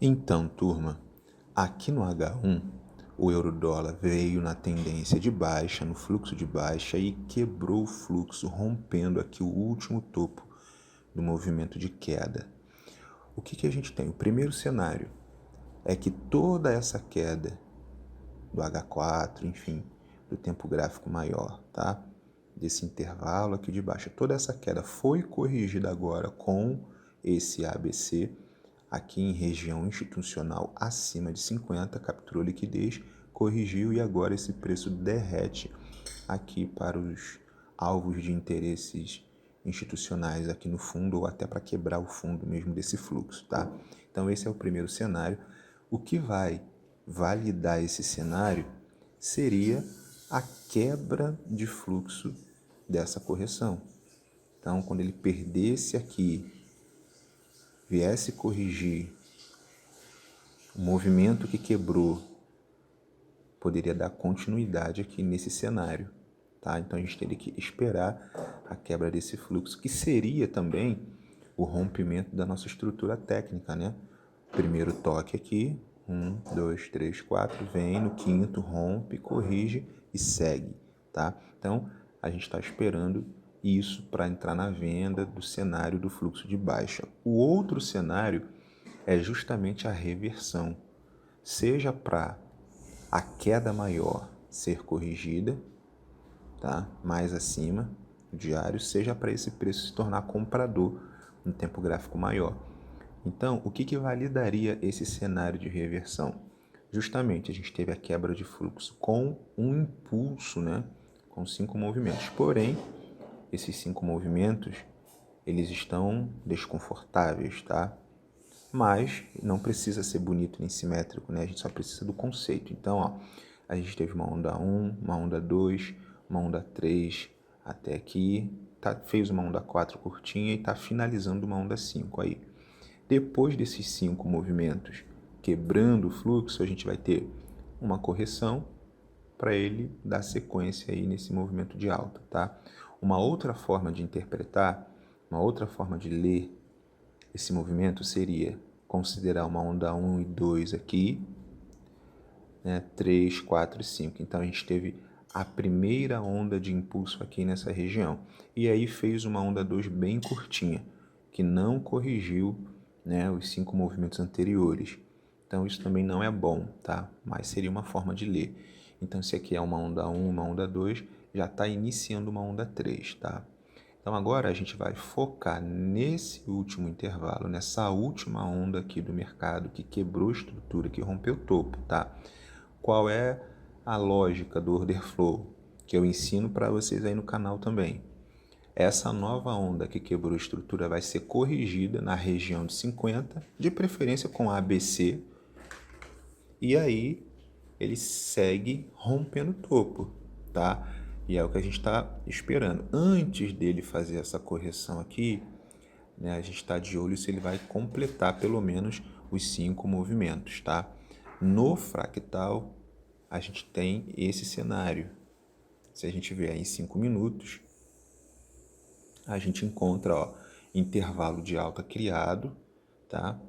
Então, turma, aqui no H1, o euro-dólar veio na tendência de baixa, no fluxo de baixa e quebrou o fluxo, rompendo aqui o último topo do movimento de queda. O que a gente tem? O primeiro cenário é que toda essa queda do H4, enfim, do tempo gráfico maior, tá? Desse intervalo aqui de baixa, toda essa queda foi corrigida agora com esse ABC, aqui em região institucional acima de 50, capturou liquidez, corrigiu e agora esse preço derrete aqui para os alvos de interesses institucionais aqui no fundo ou até para quebrar o fundo mesmo desse fluxo, tá? Então esse é o primeiro cenário. O que vai validar esse cenário seria a quebra de fluxo dessa correção. Então, quando ele perdesse aqui, viesse corrigir o movimento que quebrou, poderia dar continuidade aqui nesse cenário, tá? Então a gente teria que esperar a quebra desse fluxo, que seria também o rompimento da nossa estrutura técnica, né? Primeiro toque aqui, 1, 2, 3, 4, vem no quinto, rompe, corrige e segue, tá? Então a gente está esperando isso para entrar na venda do cenário do fluxo de baixa. O outro cenário é justamente a reversão, seja para a queda maior ser corrigida, tá? Mais acima do diário, seja para esse preço se tornar comprador no tempo gráfico maior. Então, o que validaria esse cenário de reversão? Justamente, a gente teve a quebra de fluxo com um impulso, né? Com 5 movimentos. Porém, esses 5 movimentos, eles estão desconfortáveis, tá? Mas não precisa ser bonito nem simétrico, né? A gente só precisa do conceito. Então, ó, a gente teve uma onda 1, uma onda 2, uma onda 3 até aqui, fez uma onda 4 curtinha e está finalizando uma onda 5 aí. Depois desses 5 movimentos quebrando o fluxo, a gente vai ter uma correção para ele dar sequência aí nesse movimento de alta, tá? Uma outra forma de interpretar, uma outra forma de ler esse movimento seria considerar uma onda 1 e 2 aqui, né? 3, 4 e 5. Então a gente teve a primeira onda de impulso aqui nessa região. E aí fez uma onda 2 bem curtinha, que não corrigiu, né, os 5 movimentos anteriores. Então isso também não é bom, tá? Mas seria uma forma de ler. Então se aqui é uma onda 1, uma onda 2, já está iniciando uma onda 3, tá? Então agora a gente vai focar nesse último intervalo, nessa última onda aqui do mercado que quebrou a estrutura, que rompeu o topo, tá? Qual é a lógica do order flow que eu ensino para vocês aí no canal também? Essa nova onda que quebrou a estrutura vai ser corrigida na região de 50, de preferência com ABC, e aí ele segue rompendo o topo, tá? E é o que a gente está esperando. Antes dele fazer essa correção aqui, né, a gente está de olho se ele vai completar pelo menos os 5 movimentos, tá? No fractal, a gente tem esse cenário. Se a gente vier em 5 minutos, a gente encontra, ó, intervalo de alta criado, tá?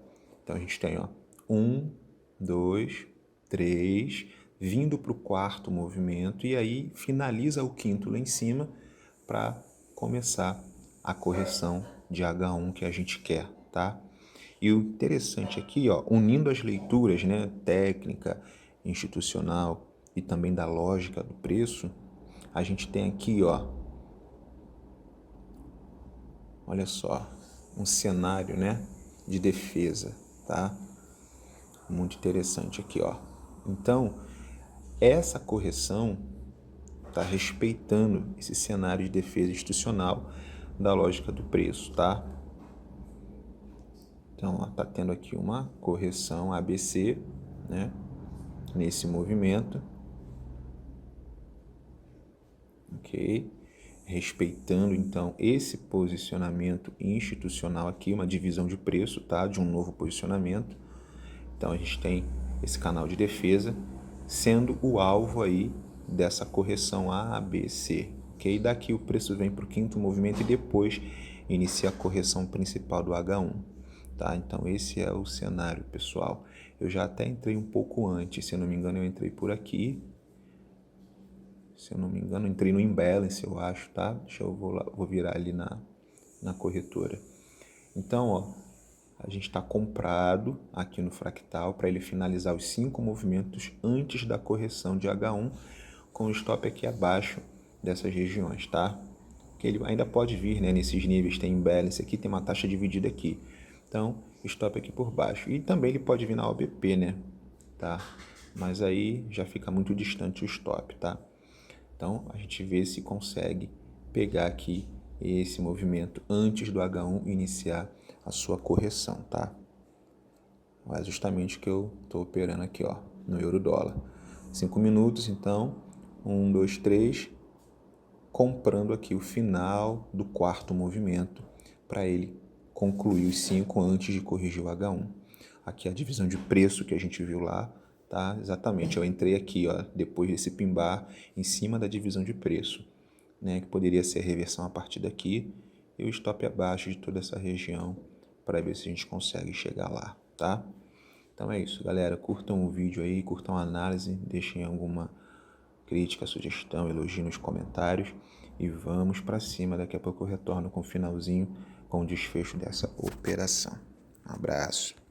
Então a gente tem, ó, 1, 2, 3, vindo para o quarto movimento e aí finaliza o quinto lá em cima para começar a correção de H1 que a gente quer, tá? E o interessante aqui, ó, unindo as leituras, né, técnica, institucional e também da lógica do preço, a gente tem aqui, ó, olha só, um cenário, né, de defesa, tá? Muito interessante aqui, ó. Então, essa correção está respeitando esse cenário de defesa institucional da lógica do preço, tá? Então, ó, tá tendo aqui uma correção ABC, né, nesse movimento, ok? Respeitando, então, esse posicionamento institucional aqui, uma divisão de preço, tá? De um novo posicionamento. Então, a gente tem esse canal de defesa sendo o alvo aí dessa correção ABC, ok? Daqui o preço vem para o quinto movimento e depois inicia a correção principal do H1. tá? Então esse é o cenário, pessoal. Eu já até entrei um pouco antes, se eu não me engano eu entrei por aqui. Se eu não me engano, eu entrei no imbalance, eu acho, tá? Vou virar ali na corretora. Então, ó, a gente está comprado aqui no fractal para ele finalizar os 5 movimentos antes da correção de H1, com o stop aqui abaixo dessas regiões, tá? Que ele ainda pode vir, né, nesses níveis, tem imbalance aqui, tem uma taxa dividida aqui. Então, stop aqui por baixo. E também ele pode vir na OBP, né? Tá? Mas aí já fica muito distante o stop, tá? Então, a gente vê se consegue pegar aqui esse movimento antes do H1 iniciar a sua correção, tá? É justamente o que eu estou operando aqui, ó, no euro-dólar. 5 minutos, então, 1, 2, 3, comprando aqui o final do quarto movimento para ele concluir os 5 antes de corrigir o H1. Aqui a divisão de preço que a gente viu lá, tá? Exatamente, eu entrei aqui, ó, depois desse pimbar, em cima da divisão de preço, né? Que poderia ser a reversão a partir daqui e o stop abaixo de toda essa região para ver se a gente consegue chegar lá, tá? Então é isso, galera. Curtam o vídeo aí, curtam a análise, deixem alguma crítica, sugestão, elogio nos comentários e vamos para cima. Daqui a pouco eu retorno com o finalzinho, com o desfecho dessa operação. Um abraço.